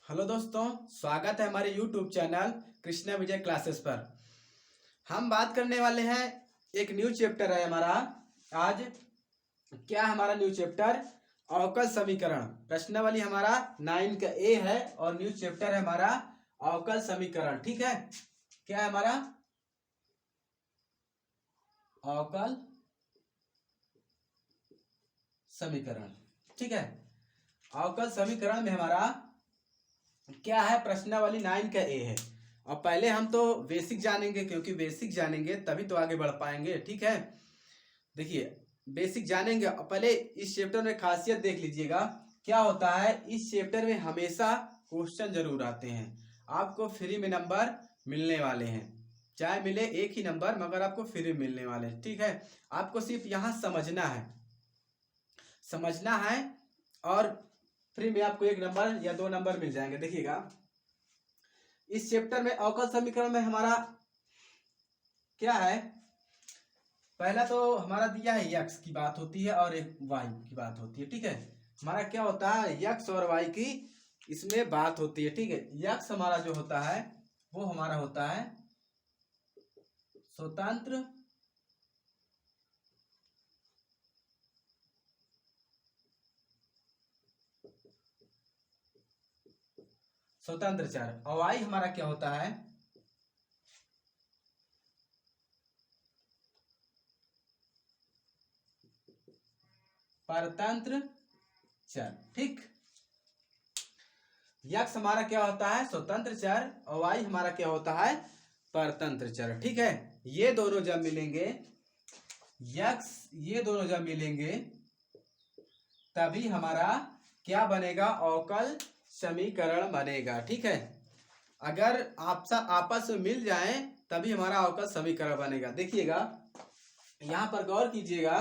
Hello दोस्तों, स्वागत है हमारे YouTube चैनल कृष्णा विजय क्लासेस पर। हम बात करने वाले हैं, एक न्यू चैप्टर है हमारा। आज क्या है हमारा न्यू चैप्टर? अवकल समीकरण। प्रश्नावली हमारा 9 का ए है और न्यू चैप्टर है हमारा अवकल समीकरण। ठीक है, क्या है हमारा? अवकल समीकरण। ठीक है, अवकल समीकरण में हमारा क्या है? प्रश्नावली 9 का ए है। और पहले हम तो बेसिक जानेंगे, क्योंकि बेसिक जानेंगे तभी तो आगे बढ़ पाएंगे। ठीक है, देखिए बेसिक जानेंगे। पहले इस चैप्टर में खासियत देख लीजिएगा क्या होता है। इस चैप्टर में हमेशा क्वेश्चन जरूर आते हैं। आपको फ्री में नंबर मिलने वाले हैं, चाहे मिले एक ही नंबर, मगर आपको फ्री में मिलने वाले हैं। ठीक है, आपको सिर्फ यहाँ समझना है और फ्री में आपको एक नंबर या 2 नंबर मिल जाएंगे। देखिएगा, इस चैप्टर में अवकल समीकरण में हमारा क्या है? पहला तो हमारा दिया है यक्स की बात होती है और एक वाई की बात होती है। ठीक है, हमारा क्या होता है? यक्स और वाई की इसमें बात होती है। ठीक है, यक्स हमारा जो होता है वो हमारा होता है स्वतंत्र चर, और वाई हमारा क्या होता है? परतंत्र चर। ठीक, यक्स हमारा क्या होता है? स्वतंत्र चर, और वाई हमारा क्या होता है? परतंत्र चर। ठीक है, ये दोनों जब मिलेंगे, यक्स ये दोनों जब मिलेंगे तभी हमारा क्या बनेगा? अवकल समीकरण बनेगा। ठीक है, अगर आपस में मिल जाए तभी हमारा अवकल समीकरण बनेगा। देखिएगा, यहां पर गौर कीजिएगा,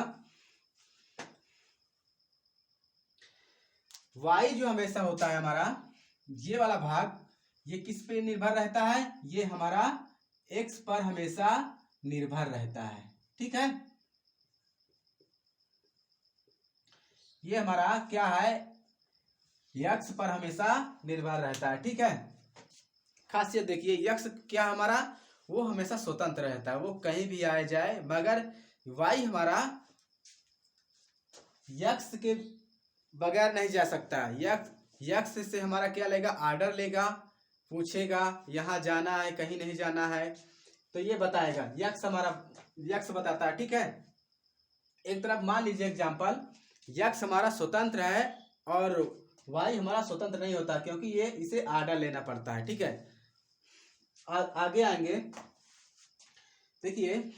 y जो हमेशा होता है हमारा, ये वाला भाग, ये किस पे निर्भर रहता है? ये हमारा x पर हमेशा निर्भर रहता है। ठीक है, ये हमारा क्या है? x पर हमेशा निर्भर रहता है। ठीक है, खासियत देखिए, x क्या हमारा? वो हमेशा स्वतंत्र रहता है, वो कहीं भी आए जाए। मगर y हमारा x के बगैर नहीं जा सकता। यक्स से हमारा क्या लेगा? आर्डर लेगा, पूछेगा यहाँ जाना है कहीं नहीं जाना है तो ये बताएगा। यक्स हमारा यक्स बताता है। ठीक है, एक तरफ मान लीजिए एग्जांपल, यक्स हमारा स्वतंत्र है और वाई हमारा स्वतंत्र नहीं होता, क्योंकि ये इसे आर्डर लेना पड़ता है। ठीक है, आगे आएंगे, देखिए।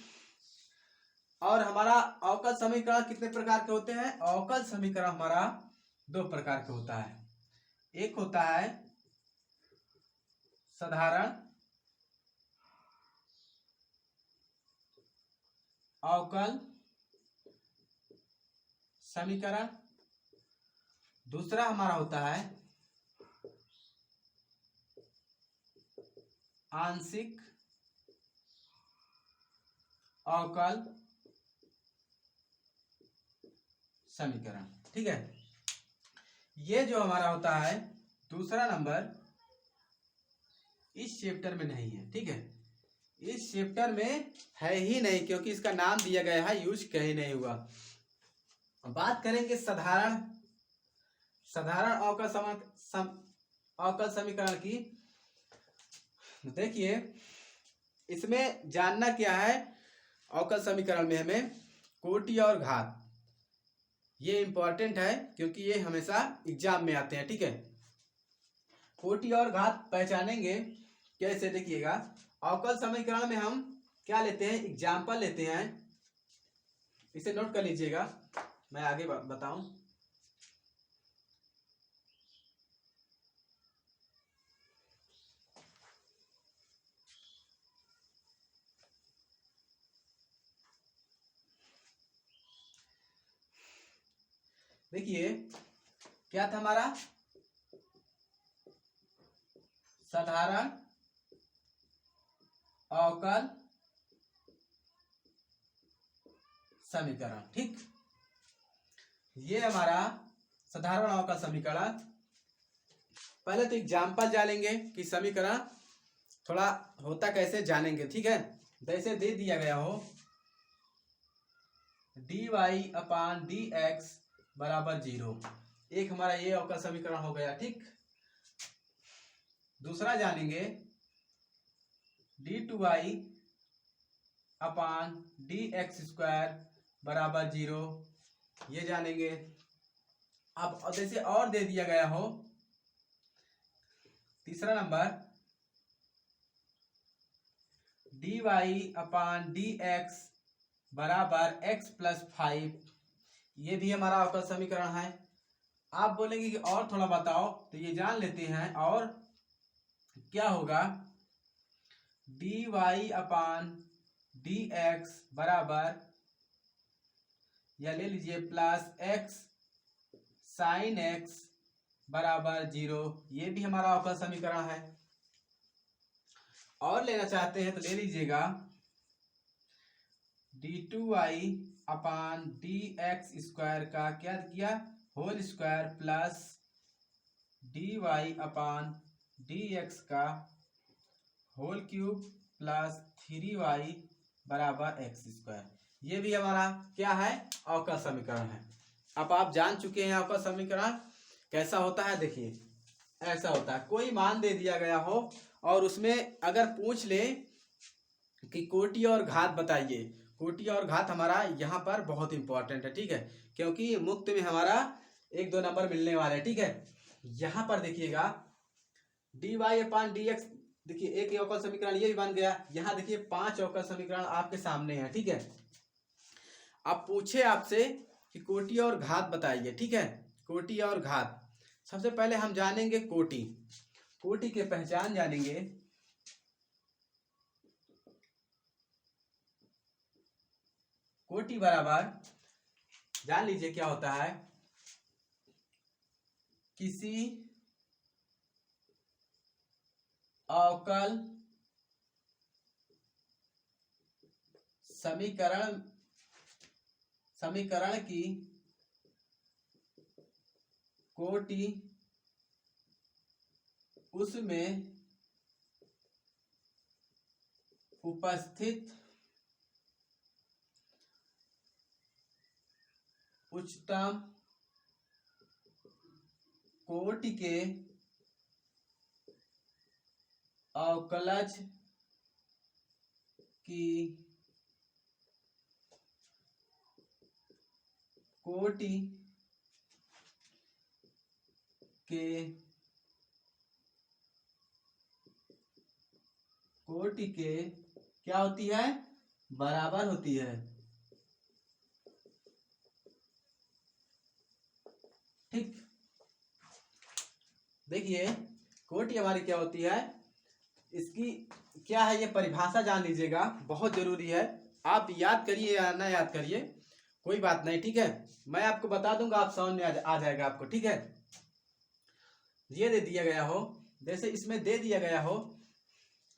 और हमारा अवकल समीकरण कितने प्रकार के होते हैं? अवकल समीकरण हमारा 2 प्रकार के होता है। एक होता है साधारण अवकल समीकरण, दूसरा हमारा होता है आंशिक अवकल समीकरण। ठीक है, ये जो हमारा होता है दूसरा नंबर, इस चैप्टर में नहीं है। ठीक है, इस चैप्टर में है ही नहीं, क्योंकि इसका नाम दिया गया है, यूज कहीं नहीं हुआ। बात करेंगे साधारण अवकल समीकरण की। देखिए, इसमें जानना क्या है? अवकल समीकरण में हमें कोटि और घात, ये इंपॉर्टेंट है क्योंकि ये हमेशा एग्जाम में आते हैं। ठीक है, कोटि और घात पहचानेंगे कैसे? देखिएगा, अवकल समीकरण में हम क्या लेते हैं? एग्जाम्पल लेते हैं। इसे नोट कर लीजिएगा, मैं आगे बताऊं। देखिए, क्या था हमारा? साधारण अवकल समीकरण। ठीक, ये हमारा साधारण अवकल समीकरण पहले तो एग्जाम्पल जानेंगे कि समीकरण थोड़ा होता कैसे जानेंगे, ठीक है। जैसे दे दिया गया हो dy अपान डी एक्स बराबर 0, एक हमारा ये अवकल समीकरण हो गया, ठीक। दूसरा जानेंगे d2y अपान डी एक्स स्क्वायर बराबर 0, ये जानेंगे। अब जैसे और दे दिया गया हो तीसरा नंबर dy अपान डी एक्स बराबर x प्लस 5, ये भी हमारा अवकल समीकरण है। आप बोलेंगे कि और थोड़ा बताओ, तो ये जान लेते हैं। और क्या होगा dy अपान डी एक्स बराबर, या ले लीजिए प्लस x साइन x बराबर 0, ये भी हमारा अवकल समीकरण है। और लेना चाहते हैं तो ले लीजिएगा d2y अपान डी एक्स स्क्वायर का क्या किया होल स्क्वायर प्लस dy अपान डी एक्स का होल क्यूब प्लस 3y बराबर एक्स स्क्वायर, ये भी हमारा क्या है अवकल समीकरण है। अब आप जान चुके हैं अवकल समीकरण कैसा होता है। देखिए ऐसा होता है, कोई मान दे दिया गया हो और उसमें अगर पूछ ले कि कोटि और घात बताइए, कोटि और घात हमारा यहाँ पर बहुत इंपॉर्टेंट है, ठीक है, क्योंकि मुक्त में हमारा 1-2 नंबर मिलने वाले हैं, ठीक है। यहाँ पर देखिएगा dy अपान डी एक्स, देखिए एक अवकल समीकरण ये भी बन गया। यहाँ देखिए 5 अवकल समीकरण आपके सामने हैं, ठीक है। अब पूछे आपसे कि कोटि और घात बताइए, ठीक है, कोटि और घात। सबसे पहले हम जानेंगे कोटि, कोटि के पहचान जानेंगे। कोटि बराबर जान लीजिए क्या होता है, किसी अवकल समीकरण की कोटि उसमें उपस्थित उच्चतम कोटि के अवकलज की कोटि के क्या होती है बराबर होती है, ठीक। देखिए कोटि हमारी क्या होती है, इसकी क्या है ये परिभाषा जान लीजिएगा, बहुत जरूरी है। आप याद करिए या ना याद करिए कोई बात नहीं, ठीक है, मैं आपको बता दूंगा, आप समझ में आ जाएगा आपको, ठीक है। ये दे दिया गया हो, जैसे इसमें दे दिया गया हो,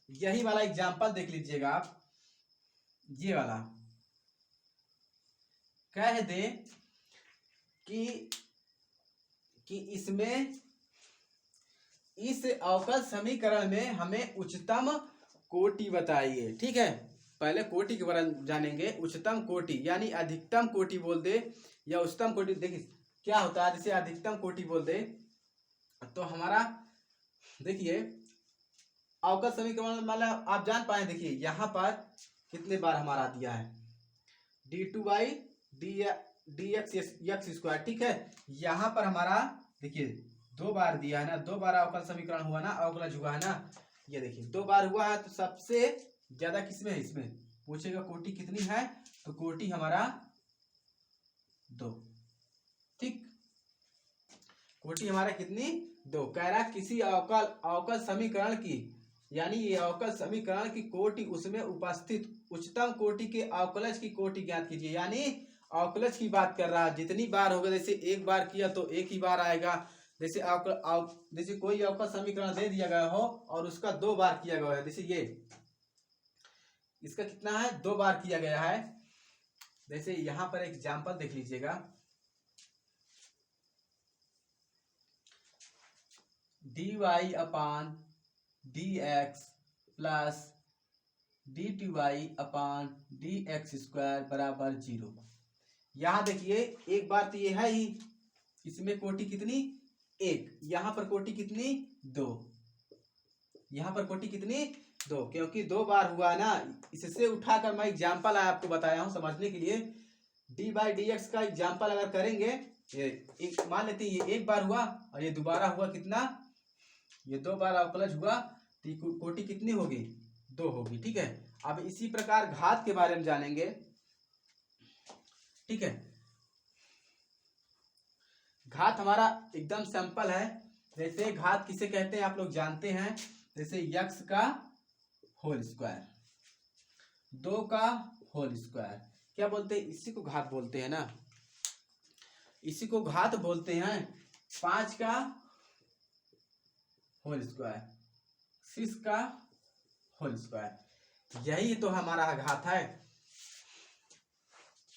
यही वाला एग्जाम्पल देख लीजिएगा आप, ये वाला कह दे कि इसमें इस अवकल समीकरण में हमें उच्चतम कोटि बताइए, ठीक है। पहले कोटि के बारे में जानेंगे, उच्चतम कोटि यानी अधिकतम कोटि बोल दे या उच्चतम कोटि। देखिए क्या होता है, जैसे अधिकतम कोटि बोल दे तो हमारा देखिए अवकल समीकरण मतलब आप जान पाए, देखिए यहाँ पर कितने बार हमारा दिया है d2y डी एक्स स्क्वायर, ठीक है। यहाँ पर हमारा देखिए 2 बार दिया है ना, 2 बार अवकल समीकरण हुआ ना, अवकलज हुआ है ना, ये देखिए 2 बार हुआ है। तो सबसे ज्यादा किसमें है, इसमें पूछेगा कोटि कितनी है, तो कोटि हमारा 2, ठीक। कोटि हमारा कितनी 2, कह रहा किसी अवकल समीकरण की, यानी ये अवकल समीकरण की कोटि उसमें उपस्थित उच्चतम कोटि के अवकलज की कोटि ज्ञात कीजिए, यानी अवकलज की बात कर रहा है। जितनी बार होगा, जैसे एक बार किया तो एक ही बार आएगा, जैसे जैसे कोई अवकल समीकरण दे दिया गया हो और उसका 2 बार किया गया है, जैसे ये इसका कितना है 2 बार किया गया है। जैसे यहाँ पर एग्जाम्पल देख लीजिएगा, d y upon d x plus d t y upon d x square बराबर 0। यहाँ देखिए एक बार तो ये है ही, इसमें कोटि कितनी 1, यहाँ पर कोटि कितनी 2, यहाँ पर कोटि कितनी 2, क्योंकि 2 बार हुआ ना। इससे उठाकर मैं एग्जाम्पल आपको बताया हूँ समझने के लिए। डी बाई डी एक्स का एग्जाम्पल अगर करेंगे, ये मान लेते हैं ये 1 बार हुआ और ये दोबारा हुआ कितना, ये 2 बार अवकलज हुआ, तो कोटि कितनी होगी 2 होगी। ठीक है, अब इसी प्रकार घात के बारे में जानेंगे। ठीक है, घात हमारा एकदम सिंपल है। जैसे घात किसे कहते हैं आप लोग जानते हैं, जैसे यक्स का होल स्क्वायर, 2 का होल स्क्वायर, क्या बोलते हैं, इसी को घात बोलते हैं ना, इसी को घात बोलते हैं। 5 का होल स्क्वायर, 6 का होल स्क्वायर, यही तो हमारा घात है।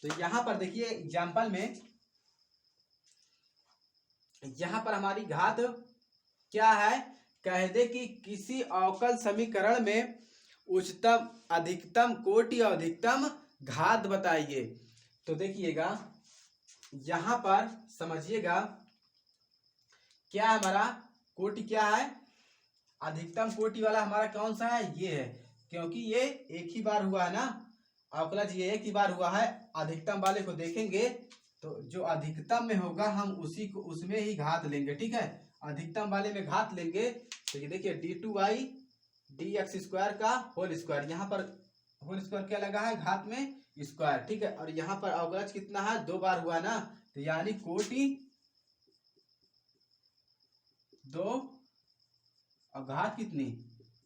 तो यहां पर देखिए एग्जाम्पल में, यहां पर हमारी घात क्या है, कह दे कि किसी अवकल समीकरण में उच्चतम अधिकतम कोटि और अधिकतम घात बताइए। तो देखिएगा यहां पर समझिएगा, क्या हमारा कोटि क्या है, अधिकतम कोटि वाला हमारा कौन सा है, ये है, क्योंकि ये एक ही बार हुआ है ना अवकलज, ये एक ही बार हुआ है। अधिकतम वाले को देखेंगे तो जो अधिकतम में होगा हम उसी को उसमें ही घात लेंगे। ठीक है, अधिकतम वाले में घात लेंगे। तो ये देखिए D two Y D x square का होल स्क्वायर, यहाँ पर होल स्क्वायर क्या लगा है, घात में स्क्वायर। ठीक है, और यहाँ पर अवकलज कितना है, 2 बार हुआ ना, तो यानी कोटि 2 और घात कितनी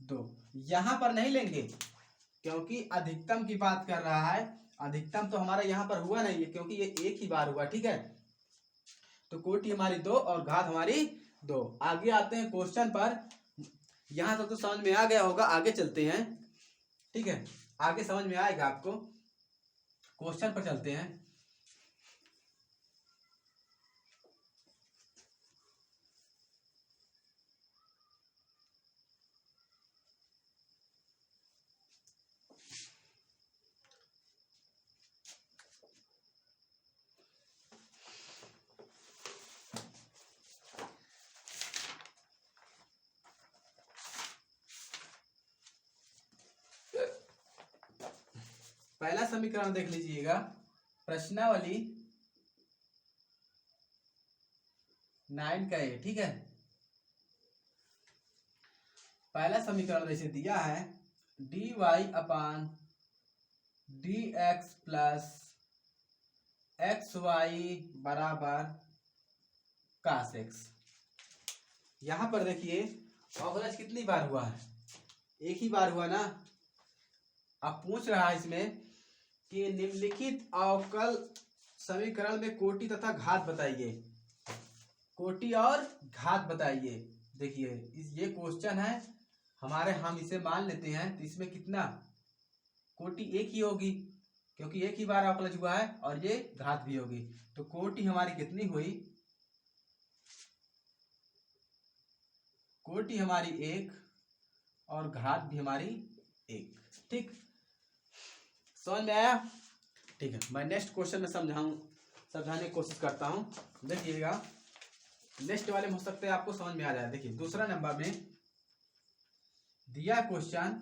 2। यहाँ पर नहीं लेंगे क्योंकि अधिकतम की बात कर रहा है, अधिकतम तो हमारा यहाँ पर हुआ नहीं है क्योंकि ये एक ही बार हुआ। ठीक है, तो कोटि हमारी 2 और घात हमारी 2। आगे आते हैं क्वेश्चन पर। यहाँ तक तो समझ में आ गया होगा, आगे चलते हैं। ठीक है, आगे समझ में आएगा आपको, क्वेश्चन पर चलते हैं। पहला समीकरण देख लीजिएगा, प्रश्नावली 9 का ए। ठीक है, पहला समीकरण जैसे दिया है, d y upon d x plus x y बराबर कास एक्स। यहां पर देखिए अवकलज कितनी बार हुआ है, एक ही बार हुआ ना। अब पूछ रहा है इसमें कि निम्नलिखित अवकल समीकरण में कोटि तथा घात बताइए, कोटि और घात बताइए। देखिए ये क्वेश्चन है हमारे, हम इसे मान लेते हैं तो इसमें कितना कोटि एक ही होगी क्योंकि एक ही बार अवकलज हुआ है और ये घात भी होगी। तो कोटि हमारी कितनी हुई, कोटि हमारी 1 और घात भी हमारी 1। ठीक, समझ में आया। ठीक है, मैं नेक्स्ट क्वेश्चन में समझाने की कोशिश करता हूं। देखिएगा नेक्स्ट वाले में हो सकते हैं आपको समझ में आ जाए। देखिए दूसरा नंबर में दिया question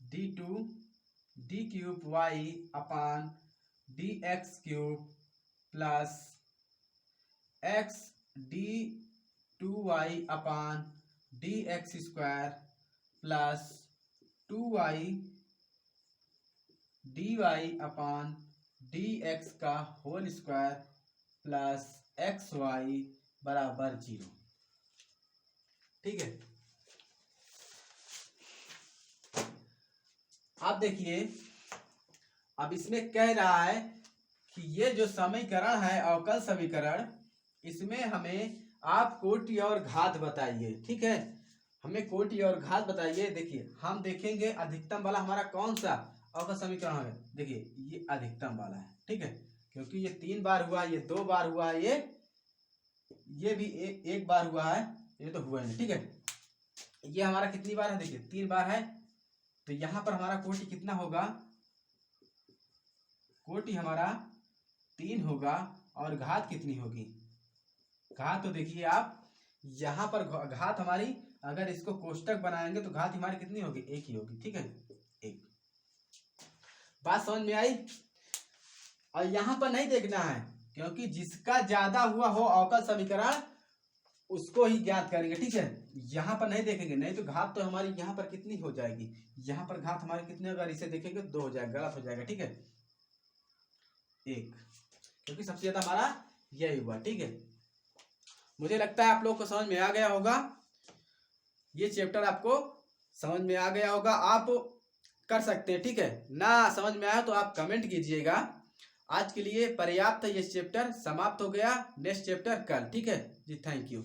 d2 d cube y upon d x cube plus x d 2y upon d x square plus 2y d y upon d x का whole square plus x y बराबर 0। ठीक है, अब देखिए अब इसमें कह रहा है कि ये जो समीकरण है अवकल समीकरण, इसमें हमें आप कोटि और घात बताइए। ठीक है, हमें कोटि और घात बताइए। देखिए हम देखेंगे अधिकतम वाला हमारा कौन सा अवकल समीकरण है। देखिए ये अधिकतम वाला है। ठीक है, क्योंकि ये 3 बार हुआ, ये 2 बार हुआ, ये भी एक बार हुआ है, ये तो हुआ नहीं। ठीक है, ये हमारा कितनी बार है, देखिए 3 बार है, तो यहाँ पर हमारा कोटि कितना होगा, कोटि हमारा 3 होगा, और घात कितनी होगी, घात तो देखिए आप यहाँ पर घात हमारी, अगर इसको कोष्टक बनाएंगे तो घात हमारी कितनी होगी, 1 ही होगी, ठीक है, 1। बात समझ में आई। और यहाँ पर नहीं देखना है, क्योंकि जिसका ज्यादा हुआ हो अवकल समीकरण उसको ही ज्ञात करेंगे, ठीक है। यहाँ पर नहीं देखेंगे, नहीं तो घात तो हमारी यहाँ पर कितनी हो जाएगी, यहाँ पर घात हमारी कितनी, अगर इसे देखेंगे 2 हो जाएगा, गलत हो जाएगा, ठीक है, 1, क्योंकि सबसे ज्यादा हमारा यही हुआ, ठीक है। मुझे लगता है आप लोग को समझ में आ गया होगा, ये चैप्टर आपको समझ में आ गया होगा, आप कर सकते हैं, ठीक है। ना समझ में आया तो आप कमेंट कीजिएगा। आज के लिए पर्याप्त है, ये चैप्टर समाप्त हो गया, नेक्स्ट चैप्टर कल, ठीक है जी, थैंक यू।